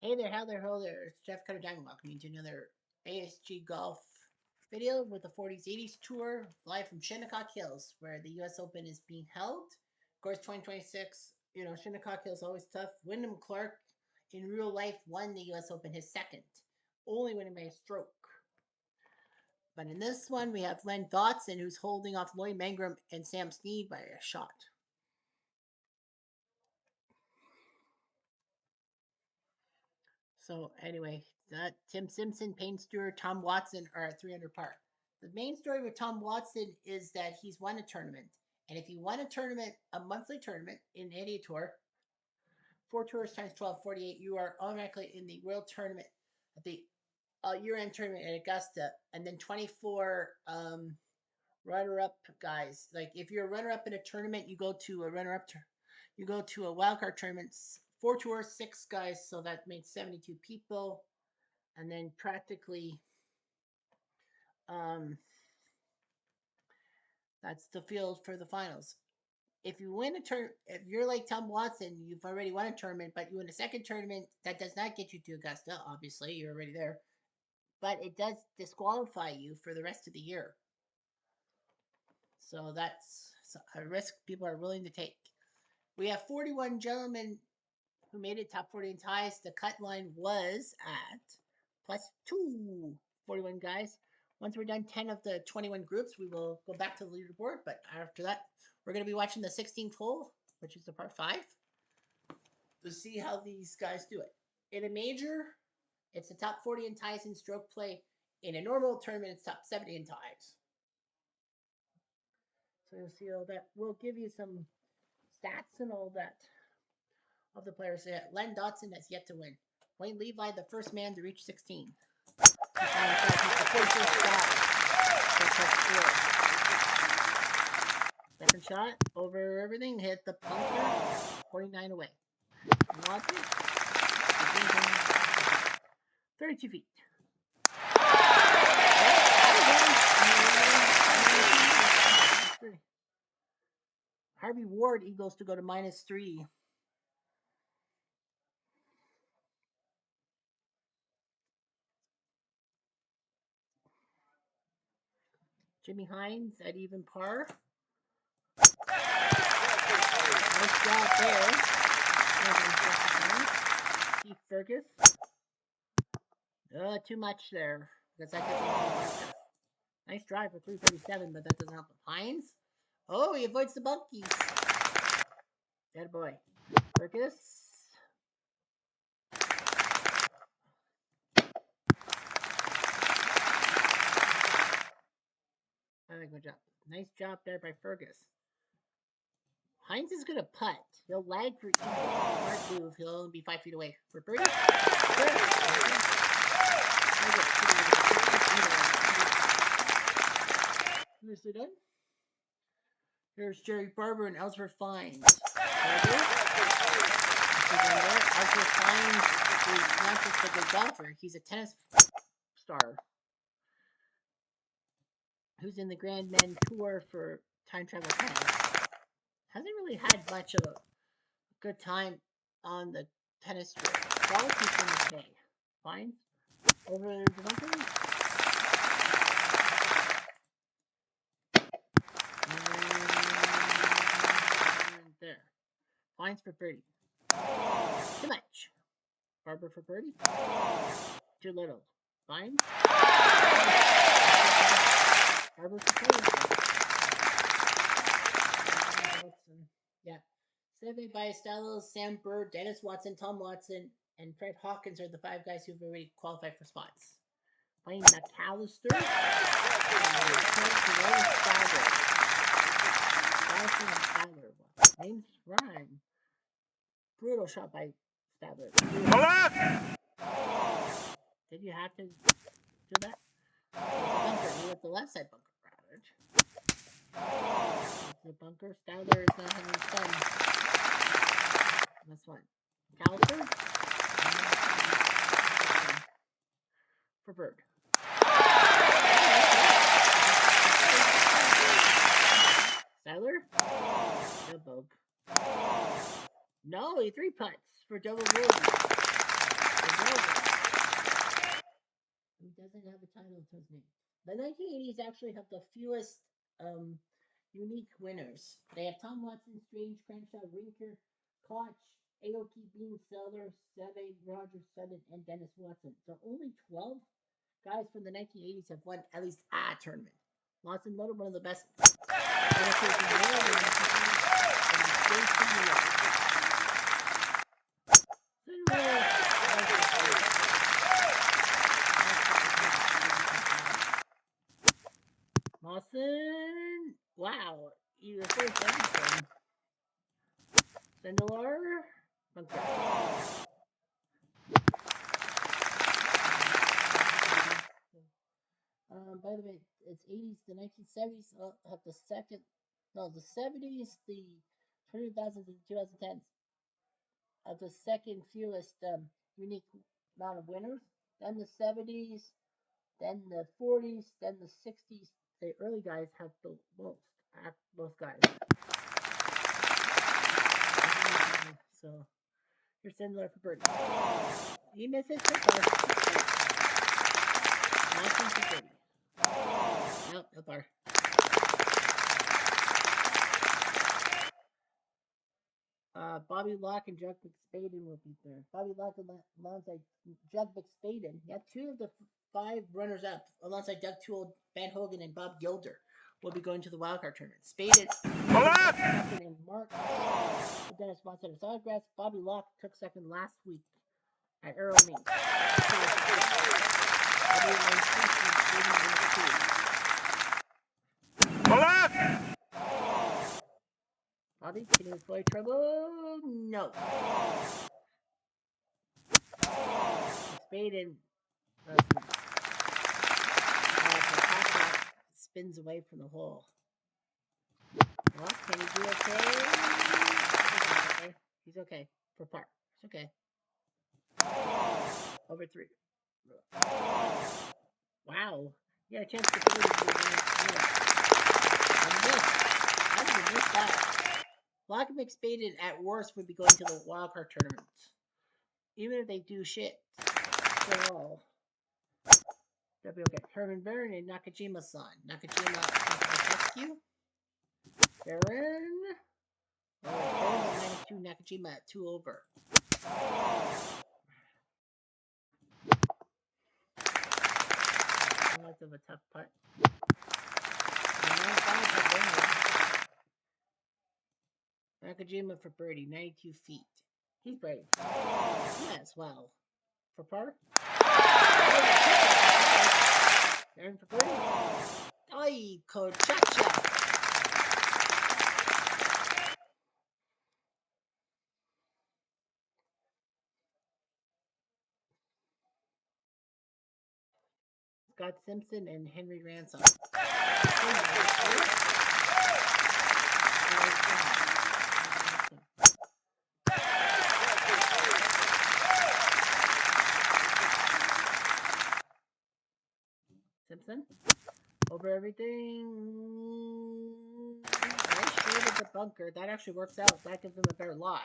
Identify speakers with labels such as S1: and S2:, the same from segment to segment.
S1: Hey there, how there, ho there. It's Jeff Cutter Diamond. Welcome you to another ASG Golf video with the 40s 80s tour live from Shinnecock Hills, where the US Open is being held. Of course, 2026, Shinnecock Hills always tough. Wyndham Clark in real life won the US Open, his second, only winning by a stroke. But in this one, we have Len Dotson, who's holding off Lloyd Mangrum and Sam Snead by a shot. So anyway, Tim Simpson, Payne Stewart, Tom Watson are at 300 par. The main story with Tom Watson is that he's won a tournament, and if you won a tournament, a monthly tournament in any tour, 4 tours times 12, 48, you are automatically in the World Tournament at the year-end tournament at Augusta, and then 24 runner-up guys. Like if you're a runner-up in a tournament, you go to a runner-up. You go to a wildcard tournament. 4 tours, 6 guys, so that makes 72 people, and then practically, that's the field for the finals. If you win a turn, if you're like Tom Watson, you've already won a tournament, but you win a second tournament, that does not get you to Augusta. Obviously, you're already there, but it does disqualify you for the rest of the year. So that's a risk people are willing to take. We have 41 gentlemen who made it top 40 in ties. The cut line was at +2, 41 guys. Once we're done 10 of the 21 groups, we will go back to the leaderboard. But after that, we're going to be watching the 16th hole, which is the par 5, to see how these guys do it. In a major, it's the top 40 in ties in stroke play. In a normal tournament, it's top 70 in ties. So you'll see all that. We'll give you some stats and all that of the players. Len Dotson has yet to win. Wayne Levi, the first man to reach 16. Second shot, over everything, hit the bunker, 49 away. Watson, 32 feet. Harvey Ward eagles to go to -3. Jimmy Hines at even par. Nice job there. Keith Fergus. Too much there. Because that doesn't nice drive for 337, but that doesn't help. Hines. Oh, he avoids the bunkies. Good boy. Fergus. Good job. Nice job there by Fergus. Hines is going to putt. He'll lag for eagle. Smart move. He'll only be 5 feet away. For birdie. Nicely done. Here's Jerry Barber and Ellsworth Fines. Ellsworth Fines is not just a good golfer. He's a tennis star who's in the Grand Men Tour for time travel tennis. Hasn't really had much of a good time on the tennis tour. Golf is in okay. Fines over the bunker. And there. Fines for birdie. Too much. Barber for birdie. Too little. Fines. Barber for birdie. Yeah. Seve Ballesteros, Sam Bird, Dennis Watson, Tom Watson, and Fred Hawkins are the 5 guys who've already qualified for spots. Playing McAllister. Names rhyme. Brutal shot by Stadler. Did you have to do that? Bunker. He hit the left side bunker. The bunker. Stadler is not having fun. This one. Caliper. For Bird. Stadler. No bog. No, he 3 putts for double bogey. doesn't have a title to his name. The 1980s actually have the fewest unique winners. They have Tom Watson, Strange, Crenshaw, Rinker, Koch, Aoki, Bean, Seller, Seve, Roger, Sutton, and Dennis Watson. So only 12 guys from the 1980s have won at least a tournament. Watson loaded one of the best winners in the world in the 1980s. Lawson, wow, you replaced everything. Sindelar, bunker. By the way, it's 80s, the 1970s have the second, no, the 70s, the 2000s, and 2010s have the second fewest unique amount of winners. Then the 70s, then the 40s, then the 60s. The early guys have the most guys. So here's Sindler for birdie. He misses so far. Watson for birdie. Nope, no par. Bobby Locke and Jug McSpaden will be there. Bobby Locke alongside Jug McSpaden. Yeah, 2 of the 5 runners-up alongside Doug Toole, Ben Hogan, and Bob Gilder will be going to the wildcard tournament. Spaden second in March. Dennis Watson his autographs. Bobby Locke took second last week at Arrow Meet. Bobby, can you avoid trouble? No. Spaden spins away from the hole. Well, can he do okay? He's okay. For par. It's okay. Over 3. Wow. Yeah, a chance to do it. How did you miss that? Locke and McSpaden at worst would be going to the wildcard tournament. Even if they do shit. They're all. They'll be okay. Herman Barron and Nakajima-san. Nakajima rescue. Barron. Barron at -2. Nakajima at 2 over. Lots of a tough putt. Nakajima for birdie, 92 feet. He's brave. Yes, well. For par? Aaron for birdie. Ay, Kochacha. Scott Simpson and Henry Ransom. Simpson over everything. Right short of the bunker. That actually works out. That gives him a better lie.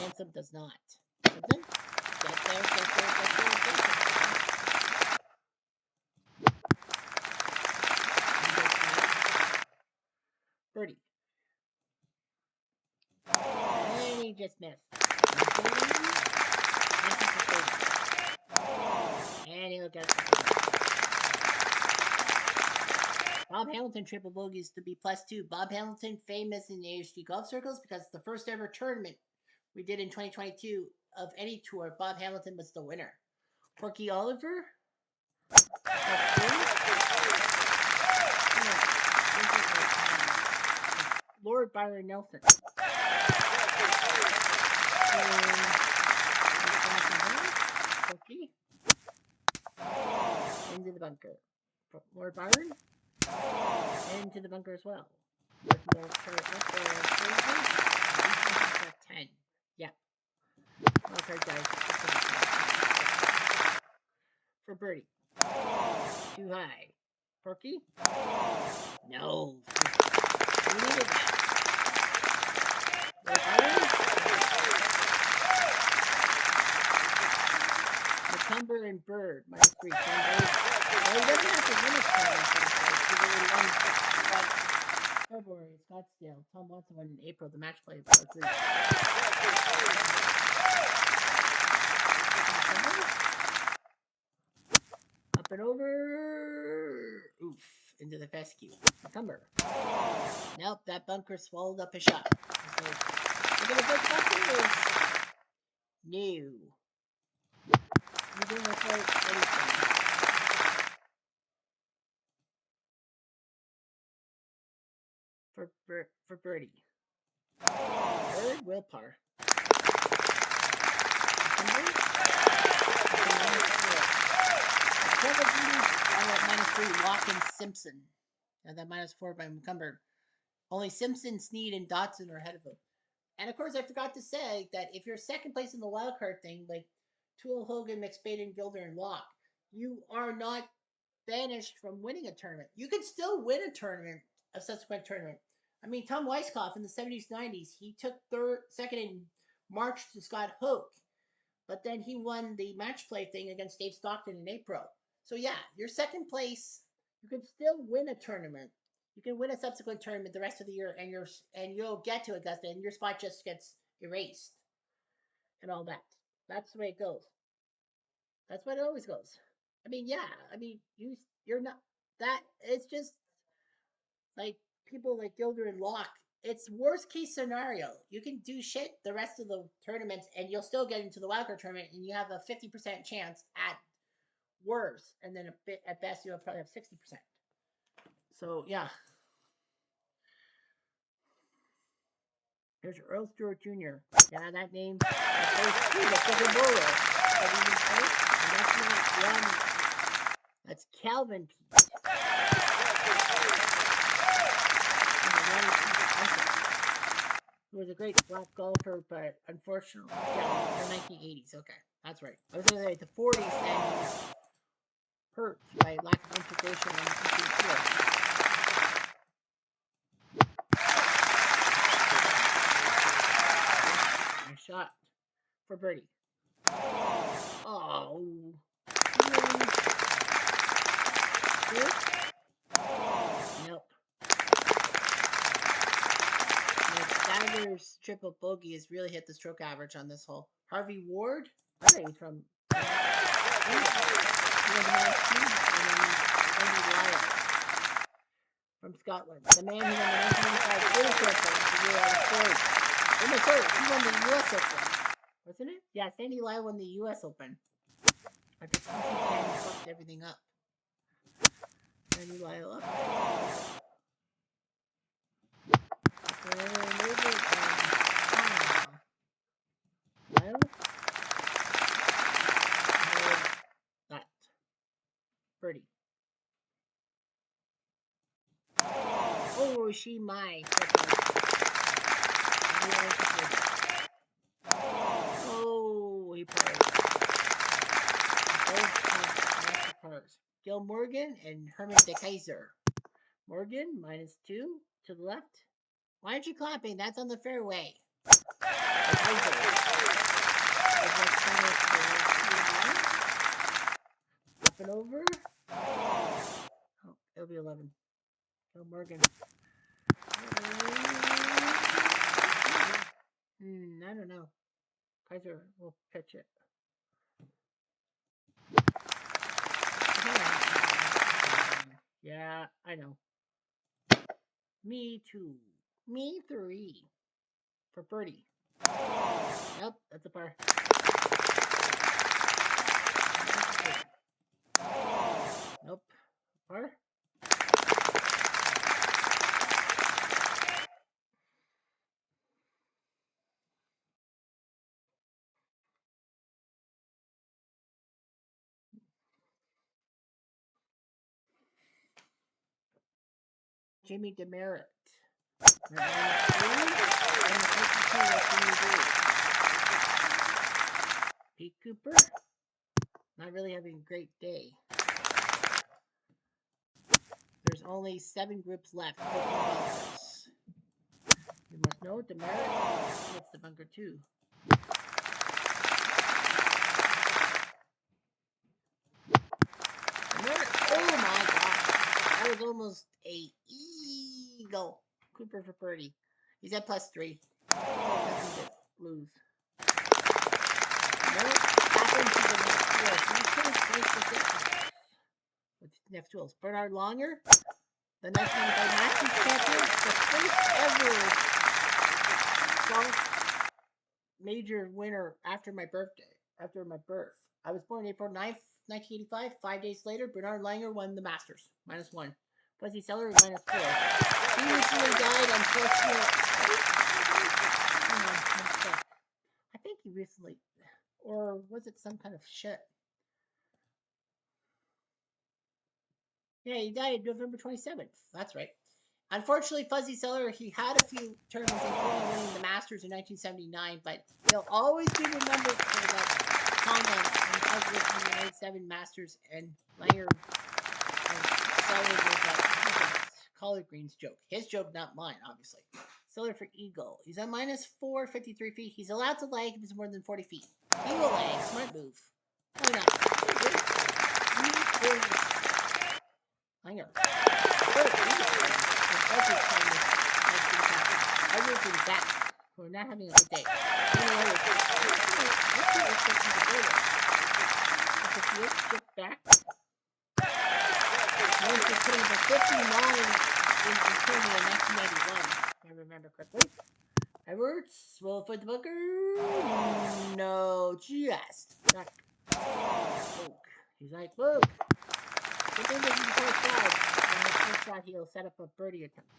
S1: Ransom does not. Simpson, get there. Birdie. And he just missed. And he looked at it. Bob Hamilton triple bogeys to be +2. Bob Hamilton, famous in the Asg Golf circles because it's the first ever tournament we did in 2022 of any tour. Bob Hamilton was the winner. Porky Oliver. Lord Byron Nelson. Porky. Into the bunker. Lord Byron. Into the bunker as well. 10. Yeah. Okay, guys. For birdie. Too high. Porky? No. We needed that. Cumber and Bird, -3. Well, he doesn't have to win a tournament. He really won in February, Scottsdale. Tom Watson won in April, the match play. Up and over. Oof. Into the fescue. Cumber. Nope, that bunker swallowed up a shot. So, look at the big bunker. No. You didn't avoid anything. For birdie. Bird will par. -3, Watkins, Simpson. And then -4 by McCumber. Only Simpson, Snead, and Dotson are ahead of him. And of course, I forgot to say that if you're second place in the wild card thing, like Toole, Hogan, McSpaden, Gilder, and Locke, you are not banished from winning a tournament. You can still win a tournament, a subsequent tournament. I mean, Tom Weiskopf in the 70s, 90s, he took second in March to Scott Hoke, but then he won the match play thing against Dave Stockton in April. So yeah, your second place, you can still win a tournament. You can win a subsequent tournament the rest of the year, and you'll get to Augusta, and your spot just gets erased, and all that. That's the way it goes. That's what it always goes. I mean, yeah. I mean, you're not that. It's just like people like Gilder and Locke. It's worst case scenario. You can do shit the rest of the tournaments, and you'll still get into the wildcard tournament, and you have a 50% chance at worst, and then at best you'll probably have 60%. So yeah. There's Earl Stewart Jr. Yeah, that name. That's a good bowler. And that's not one. That's Calvin Pete. Who was a great black golfer, but unfortunately, yeah, in the 1980s. Okay, that's right. I was going to say the 40s, then he was hurt by lack of integration on the PGA Tour. Nice shot for birdie. Oh. Nope. Stagger's triple bogey has really hit the stroke average on this hole. Harvey Ward, I think he's from from Scotland. The man who won the 1995 British Open the year I was 40. Oh no, sorry, he won the U.S. Open. Wasn't it? Yeah, Sandy Lyle won the U.S. Open. After Ken fucked everything up. Sandy Lyle up. Well, that. Birdie. Oh, she might. Oh, he parred. Both pars. Gil Morgan and Herman De Kaiser. Morgan, -2 to the left. Why aren't you clapping? That's on the fairway. De Kaiser. Up and over. Oh, it'll be 11. Gil Morgan. I don't know. Kaiser will pitch it. Yeah, I know. Me too. Me 3. For birdie. Nope, that's a par. Nope. Par? Jimmy Demerit. Pete Cooper. Not really having a great day. There's only 7 groups left. You must know Demerit hits the bunker too. almost a eagle. Cooper for birdie. He's at +3. Blues. No, happens to the next tour. He's going to break the distance. What's the next tool? Bernard Longer, the 1995 Masters champion, the first ever golf major winner after my birthday, after my birth. I was born April 9th, 1985. 5 days later, Bernard Langer won the Masters, -1. Fuzzy Seller, -4. He recently died, unfortunately. I think he recently, or was it some kind of shit? Yeah, he died November 27th. That's right. Unfortunately, Fuzzy Seller, he had a few tournaments, including winning the Masters in 1979, but he'll always be remembered for that comment when Fuzzy was in the 87 Masters and Langer and Seller was that collard greens joke. His joke, not mine, obviously. Seller for Eagle. He's at -4, 53 feet. He's allowed to lag if it's more than 40 feet. Eagle lag, smart move. Why not? Langer. I will be back. We're not having a good day. Back. Once we put over 59 in Antonio in 1991, if I remember correctly. Edwards, will for the booker. No, just back. He's like, look. Good thing this is the first shot. On the first shot, he'll set up a birdie attempt.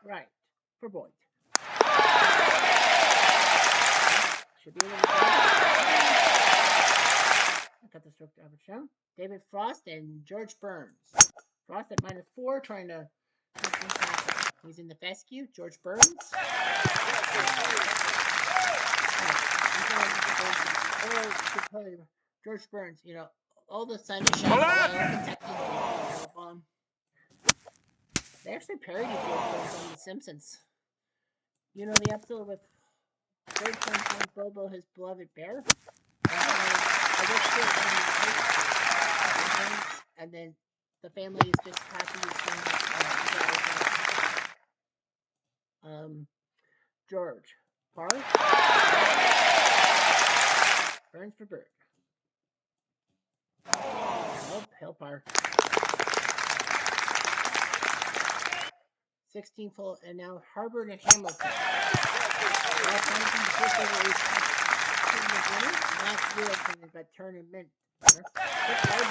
S1: Right. For Boyd. Should be able to I got the stroke average down. David Frost and George Burns. Frost at -4, trying to make things happen. He's in the fescue. George Burns. George Burns, you know, all the sun is shining. They actually parodied George Burns on The Simpsons. You know the episode with George Burns finds Bobo his beloved bear? And then the family is just happy to George. Par? Burns for Bird. Nope, hill par. 16 full, and now Harvard and Hamilton. Not real tournament, but tournament. He's trying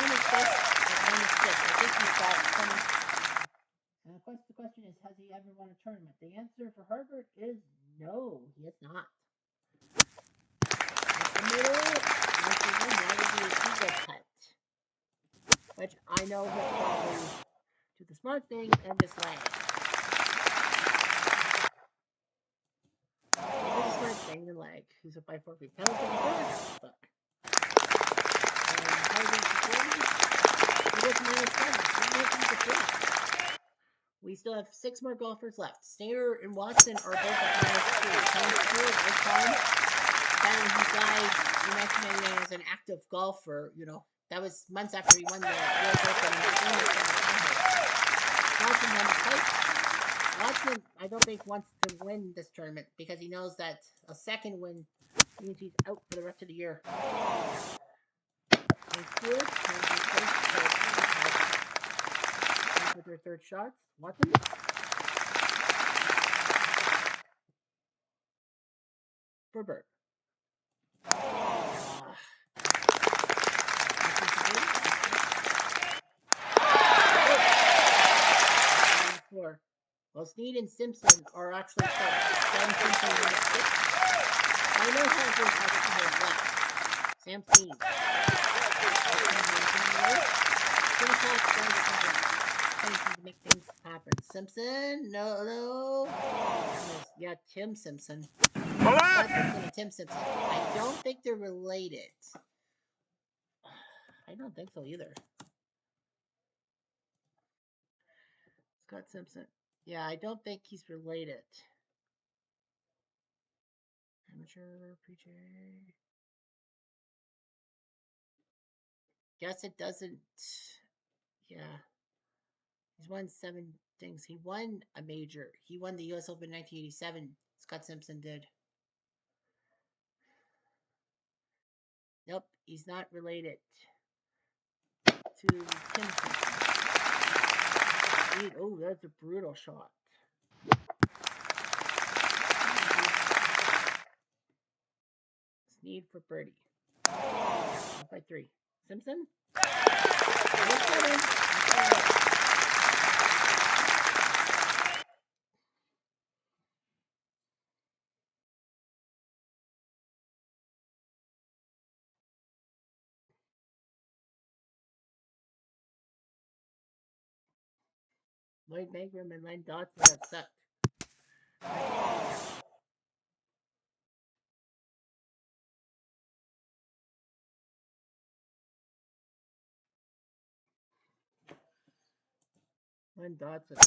S1: his best at -6. I think he's got some. And of course, the question is, has he ever won a tournament? The answer for Harvard is no, he has not. In the middle, that would be a eagle putt, which I know he'll probably do the smart thing and just lag. Thing the leg. Who's up by 4 feet? Penalty for first. Fuck. We still have 6 more golfers left. Snyder and Watson are both at -2. Tom Stewart, he died in 1999 as an active golfer. You know, that was months after he won the US Open and Watson won the fight. Watson, I don't think, wants to win this tournament because he knows that a second win means he's out for the rest of the year. With their third shots. Watson. For Bird. Well, Snead and Simpson are actually first. Then Simpson on the 6th. I know how good has 2 more left. Sam Snead. Shinnecock does to make things happen. Simpson? No. Yeah, Tim Simpson. Tim Simpson. I don't think they're related. I don't think so either. Scott Simpson. Yeah, I don't think he's related. Amateur, PJ. guess it doesn't. Yeah, he's won 7 things. He won a major. He won the U.S. Open 1987. Scott Simpson did. Nope, he's not related to Tim Simpson. Oh, that's a brutal shot. Snead for birdie. Up by 3. Simpson? Lloyd Mangrum and Len Dodson have sucked. Len Dodson.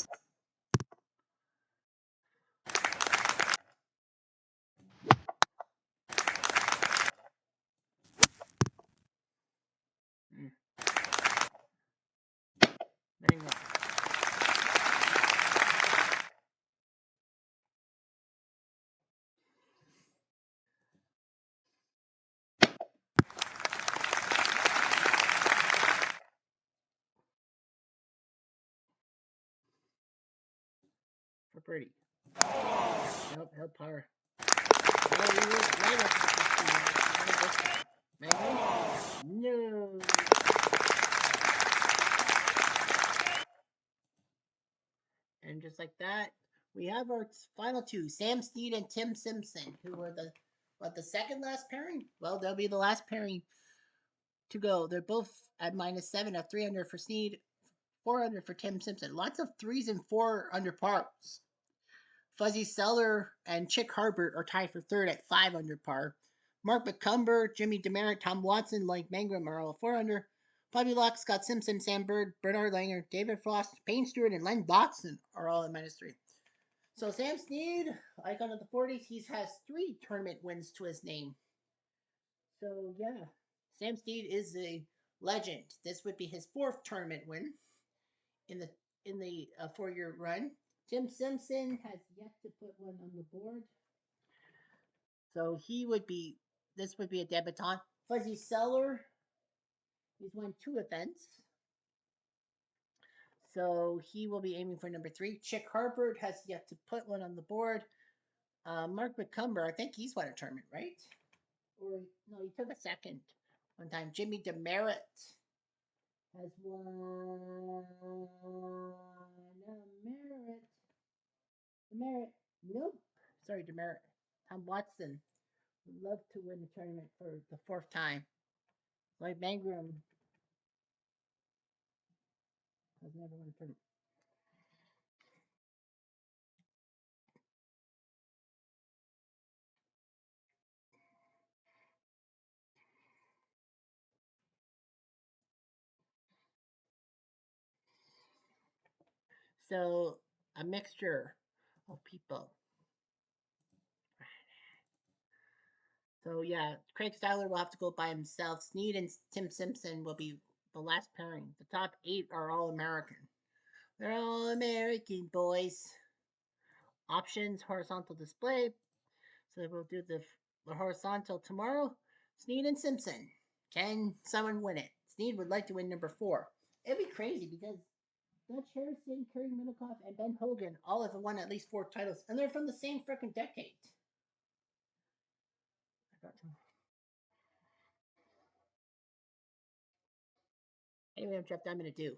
S1: Mangrum. For birdie. Nope, held power. Oh, he was right up the 15. Mangrum? No. And just like that, we have our final 2, Sam Snead and Tim Simpson, who were the second last pairing? Well, they'll be the last pairing to go. They're both at -7 at 300 for Snead, 400 for Tim Simpson. Lots of 3s and 4 under pars. Fuzzy Seller and Chick Harbert are tied for third at 5 under par. Mark McCumber, Jimmy Demerit, Tom Watson, Lloyd Mangrum are all 400. Bobby Locke, Scott Simpson, Sam Bird, Bernard Langer, David Frost, Payne Stewart, and Len Dotson are all at -3. So Sam Snead, icon of the 40s, he has 3 tournament wins to his name. So yeah, Sam Snead is a legend. This would be his 4th tournament win in the 4-year run. Tim Simpson has yet to put one on the board, so this would be a debutant. Fuzzy Seller, he's won 2 events, so he will be aiming for number 3. Chick Harbert has yet to put one on the board. Mark McCumber, I think he's won a tournament, right? Or no, he took a second one time. Jimmy Demerit has won Demerit. Nope. Sorry, Demerit. Tom Watson would love to win the tournament for the 4th time. Lloyd Mangrum has never won a tournament. So a mixture of people. So yeah, Craig Styler will have to go by himself. Snead and Tim Simpson will be the last pairing. The top 8 are all American. They're all American boys. Options, horizontal display. So we'll do the horizontal tomorrow. Snead and Simpson. Can someone win it? Snead would like to win number 4. It'd be crazy because Dutch Harrison, Kerry Minikoff, and Ben Hogan all have won at least 4 titles, and they're from the same freaking decade. Anyway, I'm Jeff. I'm going to do.